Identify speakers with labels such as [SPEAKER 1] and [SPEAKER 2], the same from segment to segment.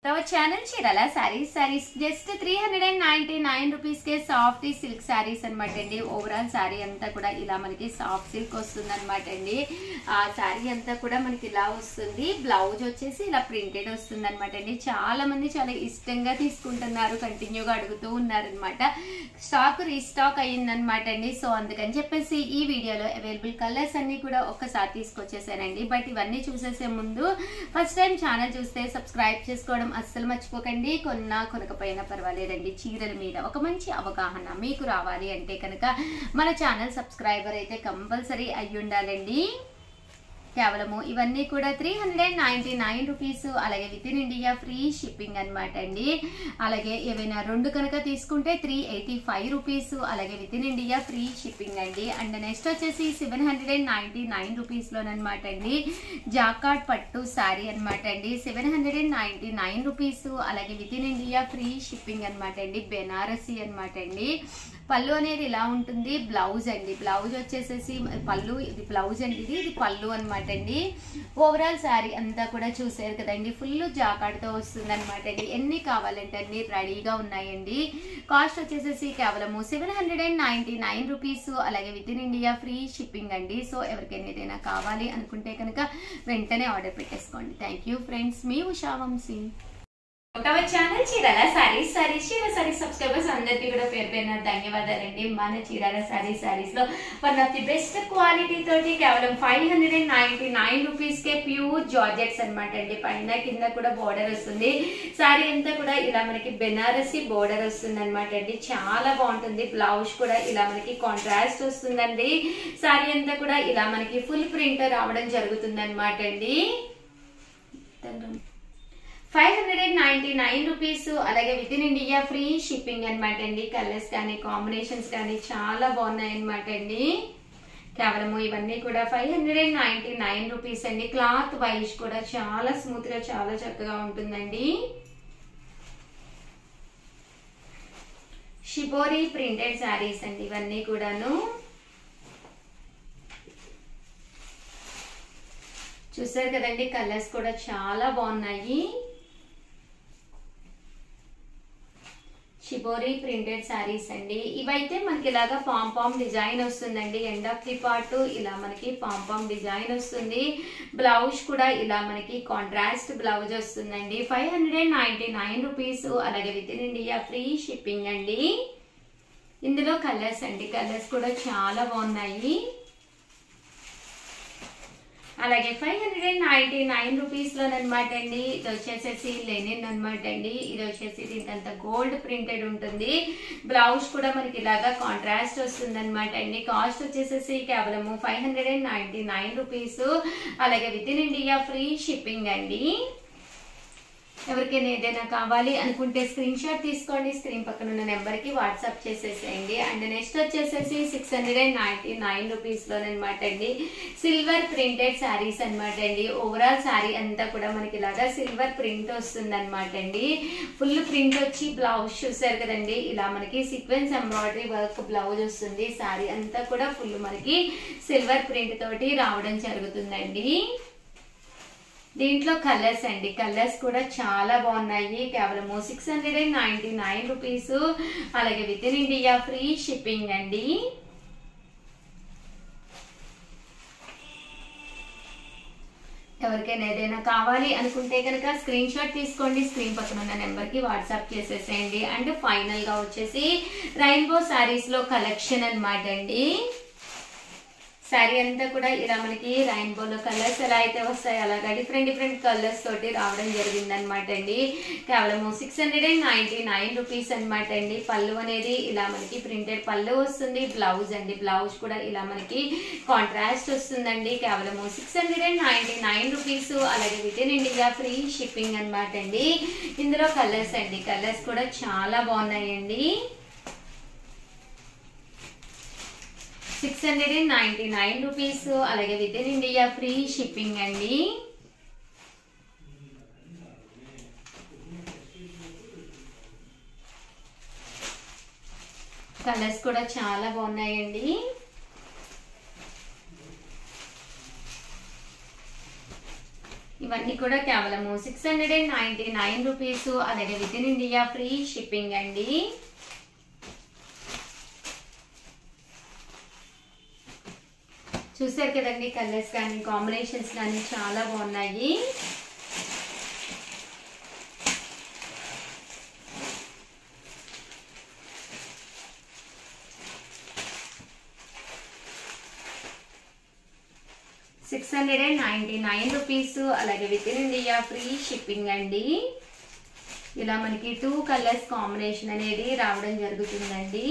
[SPEAKER 1] our channel Chirala sarees just 399 rupees के soft silk sarees అన్నమాట అండి. ఓవరాల్ సారీ అంతా కూడా ఇలా మనకి సాఫ్ట్ సిల్క్ వస్తుంది అన్నమాట అండి. ఆ సారీ అంతా కూడా మనకి ఇలా వస్తుంది. బ్లౌజ్ వచ్చేసి ఇలా ప్రింటెడ్ వస్తుంది అన్నమాట అండి. చాలా మంది చాలా ఇష్టంగా తీసుకుంటున్నారు, కంటిన్యూగా అడుగుతూ ఉన్నారు అన్నమాట. స్టాక్ రీస్టాక్ అయ్యిందన్నమాట అండి. సో అందుకని చెప్పేసి ఈ వీడియోలో అవైలబుల్ కలర్స్ అన్ని కూడా ఒక్కసారి తీసుకొచ్చేసానండి. బట్ ఇవన్నీ చూసేసే ముందు ఫస్ట్ టైం ఛానల్ చూస్తే సబ్స్క్రైబ్ చేసుకోవడం అస్సలు మర్చిపోకండి. కొనకపోయినా పర్వాలేదండి. చీరల మీద ఒక మంచి అవగాహన మీకు రావాలి అంటే కనుక మన ఛానల్ సబ్స్క్రైబర్ అయితే కంపల్సరీ అయ్యి ఉండాలండి. కేవలము ఇవన్నీ కూడా 399 రూపీస్. అలాగే with in India free shipping అనమాట అండి. అలాగే ఏవైనా రెండు కనుక తీసుకుంటే 385 రూపీస్. అలాగే with in India free shipping అండి. అండ్ నెక్స్ట్ వచ్చేసి 799 రూపీస్లోనమాట అండి. జాకాట్ పట్టు శారీ అనమాట అండి. 799 రూపీస్. అలాగే with in India free shipping అనమాట అండి. బెనారసీ అనమాట అండి. పళ్ళు అనేది ఇలా ఉంటుంది. బ్లౌజ్ అండి, బ్లౌజ్ వచ్చేసేసి పళ్ళు, ఇది బ్లౌజ్ అండి, ఇది పళ్ళు అనమాట అండి. ఓవరాల్ శారీ అంతా కూడా చూసారు కదండి, ఫుల్ జాకాడ్తో వస్తుంది అనమాట అండి. ఎన్ని కావాలంటే అన్ని రెడీగా ఉన్నాయండి. కాస్ట్ వచ్చేసేసి కేవలము 799 రూపీస్. అలాగే with in India free shipping అండి. సో ఎవరికైనా ఏదైనా కావాలి అనుకుంటే కనుక వెంటనే ఆర్డర్ పెట్టేసుకోండి. థ్యాంక్ యూ ఫ్రెండ్స్, మీ Usha Vamshi. our channel Chirala sarees subscribers అందరికీ కూడా పేరు పేరున ధన్యవాదాలండి. మన చీరాల సారీస్ లో one of the best quality తోటి కేవలం 599 రూపీస్ కే ప్యూర్ జార్జెట్స్ అనమాట అండి. పైన కింద కూడా బోర్డర్ వస్తుంది. సారీ అంతా కూడా ఇలా మనకి బెనారసీ బోర్డర్ వస్తుంది అనమాట అండి. చాలా బాగుంటుంది. బ్లౌజ్ కూడా ఇలా మనకి కాంట్రాస్ట్ వస్తుందండి. సారీ అంతా కూడా ఇలా మనకి ఫుల్ ప్రింట్ రావడం జరుగుతుంది అనమాట అండి. 599 రూపీస్. అలాగే with in India free shipping అనమాట అండి. కలర్స్ కానీ కాంబినేషన్స్ కానీ చాలా బాగున్నాయి అనమాట అండి. కేవలము ఇవన్నీ కూడా 599 రూపీస్ అండి. క్లాత్ వైజ్ కూడా చాలా స్మూత్ గా చాలా చక్కగా ఉంటుందండి. షిబోరి ప్రింటెడ్ శారీస్ అండి ఇవన్నీ కూడాను. చూసారు కదండి, కలర్స్ కూడా చాలా బాగున్నాయి. షిబోరి ప్రింటెడ్ శారీస్ అండి. ఇవైతే మనకి ఇలాగా పాంపామ్ డిజైన్ వస్తుందండి. ఎండ్ ఆఫ్ ది పార్ట్ ఇలా మనకి పాంపామ్ డిజైన్ వస్తుంది. బ్లౌజ్ కూడా ఇలా మనకి కాంట్రాస్ట్ బ్లౌజ్ వస్తుందండి. 599 రూపీస్. అలాగే with in India free shipping అండి. ఇందులో కలర్స్ అండి, కలర్స్ కూడా చాలా బాగున్నాయి. అలాగే 599 రూపీస్ లోనమాట అండి. ఇది వచ్చేసేసి లెనిన్ అనమాట అండి. ఇది వచ్చేసి దీంట్లో గోల్డ్ ప్రింటెడ్ ఉంటుంది. బ్లౌజ్ కూడా మనకి ఇలాగా కాంట్రాస్ట్ వస్తుంది అనమాట అండి. కాస్ట్ వచ్చేసేసి కేవలము 599 రూపీస్. అలాగే with in India free shipping అండి. ఎవరికైనా ఏదైనా కావాలి అనుకుంటే స్క్రీన్ షాట్ తీసుకోండి, స్క్రీన్ పక్కన ఉన్న నెంబర్ కి వాట్సాప్ చేసేసేయండి. అండ్ నెక్స్ట్ వచ్చేసేసి 699 రూపీస్ లోనమాట అండి. సిల్వర్ ప్రింటెడ్ శారీస్ అనమాట అండి. ఓవరాల్ శారీ అంతా కూడా మనకి ఇలాగా సిల్వర్ ప్రింట్ వస్తుంది అనమాట అండి. ఫుల్ ప్రింట్ వచ్చి బ్లౌజ్ చూసారు కదండి, ఇలా మనకి సీక్వెన్స్ ఎంబ్రాయిడరీ వర్క్ బ్లౌజ్ వస్తుంది. శారీ అంతా కూడా ఫుల్ మనకి సిల్వర్ ప్రింట్ తోటి రావడం జరుగుతుందండి. దీంట్లో కలర్స్ అండి, కలర్స్ కూడా చాలా బాగున్నాయి. కేవలము 699 రూపీస్. అలాగే with in India free shipping అండి. ఎవరికైనా ఏదైనా కావాలి అనుకుంటే కనుక స్క్రీన్ షాట్ తీసుకోండి, స్క్రీన్ పక్కన ఉన్న నెంబర్ కి వాట్సాప్ చేసేసేయండి. అండ్ ఫైనల్ గా వచ్చేసి రెయిన్బో శారీస్ లో కలెక్షన్ అనమాట అండి. శారీ అంతా కూడా ఇలా మనకి రెయిన్బోలో కలర్స్ ఎలా అయితే వస్తాయో అలాగా డిఫరెంట్ కలర్స్ తోటి రావడం జరిగింది అనమాట అండి. కేవలము 699 రూపీస్ అనమాట అండి. పళ్ళు అనేది ఇలా మనకి ప్రింటెడ్ పళ్ళు వస్తుంది. బ్లౌజ్ అండి, బ్లౌజ్ కూడా ఇలా మనకి కాంట్రాస్ట్ వస్తుందండి. కేవలము 699 రూపీస్. అలాగే with in India free shipping అనమాట అండి. ఇందులో కలర్స్ అండి, కలర్స్ కూడా చాలా బాగున్నాయండి. 699 రూపీస్. అలాగే with in India free shipping అండి. కలర్స్ కూడా చాలా బాగున్నాయండి. ఇవన్నీ కూడా కేవలము 699 రూపీస్. అలాగే with in India free shipping అండి. చూసారు కదండి, కలర్స్ కానీ కాంబినేషన్స్ కానీ చాలా బాగున్నాయి. ₹699. అలాగే with in India free shipping అండి. ఇలా మనకి 2 కలర్స్ కాంబినేషన్ అనేది రావడం జరుగుతుందండి.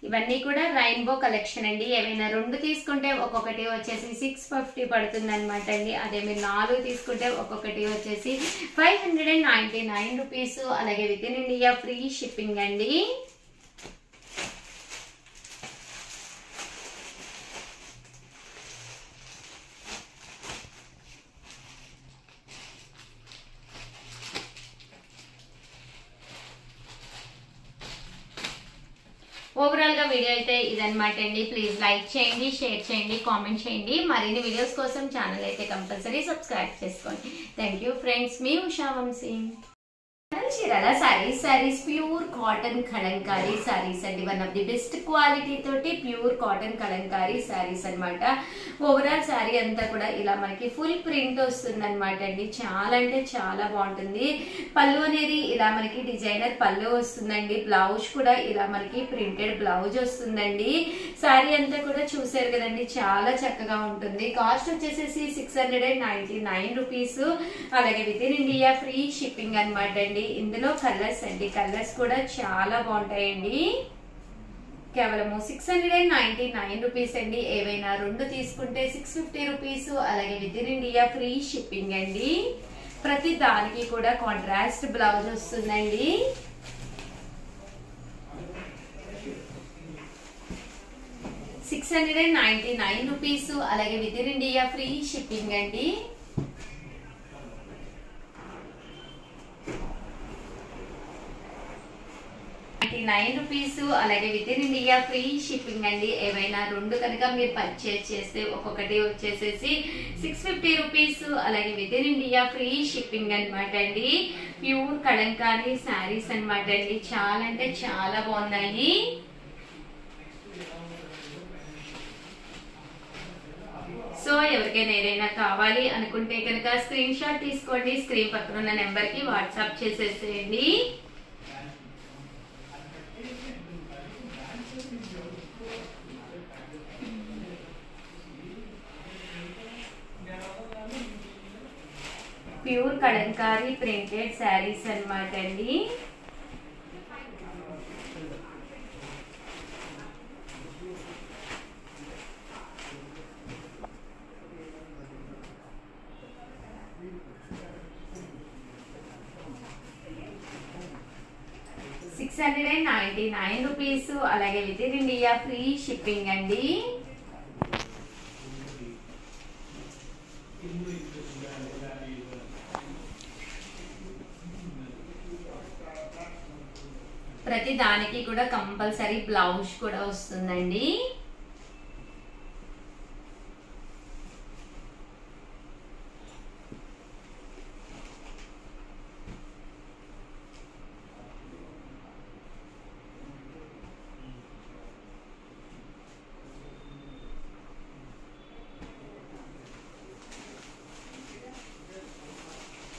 [SPEAKER 1] ఇవన్నీ కూడా రెయిన్బో కలెక్షన్ అండి. ఏమైనా 2 తీసుకుంటే ఒక్కొక్కటి వచ్చేసి 650 పడుతుంది అనమాట అండి. అదే మీరు 4 తీసుకుంటే ఒక్కొక్కటి వచ్చేసి ₹599. అలాగే with in India free shipping అండి. ఓవరాల్ గా వీడియో అయితే ఇదన్నమాట అండి. ప్లీజ్ లైక్ చేయండి, షేర్ చేయండి, కామెంట్ చేయండి. మరిన్ని వీడియోస్ కోసం ఛానల్ అయితే కంపల్సరీ సబ్స్క్రైబ్ చేసుకోండి. థ్యాంక్ యూ ఫ్రెండ్స్, మీ ఉషా వంశీ. చీరాల సారీస్ ప్యూర్ కాటన్ కలంకారీ సారీస్ అండి. One of the best quality తోటి ప్యూర్ కాటన్ కలంకారీ సారీస్ అనమాట. ఓవరాల్ సారీ అంతా కూడా ఇలా మనకి ఫుల్ ప్రింట్ వస్తుంది అనమాట అండి. చాలా అంటే చాలా బాగుంటుంది. పళ్ళు అనేది ఇలా మనకి డిజైనర్ పళ్ళు వస్తుందండి. బ్లౌజ్ కూడా ఇలా మనకి ప్రింటెడ్ బ్లౌజ్ వస్తుందండి. సారీ అంతా కూడా చూసారు కదండి, చాలా చక్కగా ఉంటుంది. కాస్ట్ వచ్చేసేసి ₹699. అలాగే with in India free shipping అనమాట అండి. ఇందులో కలర్స్ అండి, కలర్స్ కూడా చాలా బాగుంటాయండి. కేవలము ₹699 అండి. ఏవైనా 2 తీసుకుంటే ₹650. అలాగే with in India free shipping అండి. ప్రతి దానికి కూడా కాంట్రాస్ట్ బ్లౌజ్ వస్తుందండి. ₹699. అలాగే with in India free shipping అండి. ₹99. అలాగే with in India free shipping అండి. ఏవైనా 2 కనుక మీరు పర్చేస్ చేస్తే ఒక్కొక్కటి వచ్చేసేసి ₹650. అలాగే with in India free shipping అనమాట అండి. ప్యూర్ కలంకారీ శారీస్ అనమాట అండి. చాలా అంటే చాలా బాగున్నాయి. సో ఎవరికైనా ఏదైనా కావాలి అనుకుంటే కనుక స్క్రీన్ షాట్ తీసుకోండి. స్క్రీన్ పక్కన ఉన్న నెంబర్ కి వాట్సాప్ చేసేసేయండి. ప్యూర్ కలంకారీ ప్రింటెడ్ శారీస్ అన్నమాట అండి. ₹699. అలాగే with in India free shipping అండి. ప్రతి దానికి కూడా కంపల్సరీ బ్లౌజ్ కూడా వస్తుందండి.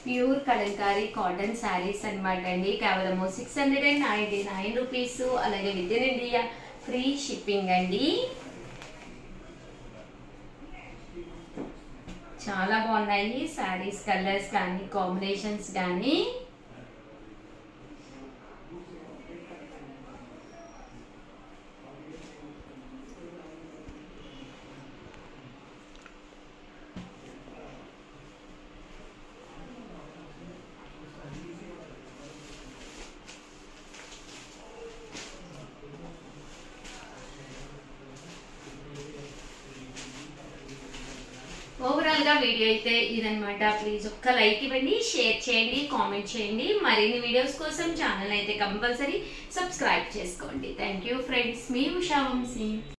[SPEAKER 1] ప్యూర్ కలంకారీ కాటన్ శారీస్ అన్నమాట అండి. కేవలము ₹699. అలాగే with in India free shipping అండి. చాలా బాగున్నాయి శారీస్, కలర్స్ కానీ కాంబినేషన్స్ కానీ. ఓవరాల్ ఓవరాల్ గా వీడియో అయితే ఇదనమాట. ప్లీజ్ ఒక్క లైక్ ఇవ్వండి, షేర్ చేయండి, కామెంట్ చేయండి. మరిన్ని వీడియోస్ కోసం ఛానల్ అయితే కంపల్సరీ సబ్స్క్రైబ్ చేసుకోండి. థ్యాంక్ యూ ఫ్రెండ్స్, మీ ఉషా వంశీ.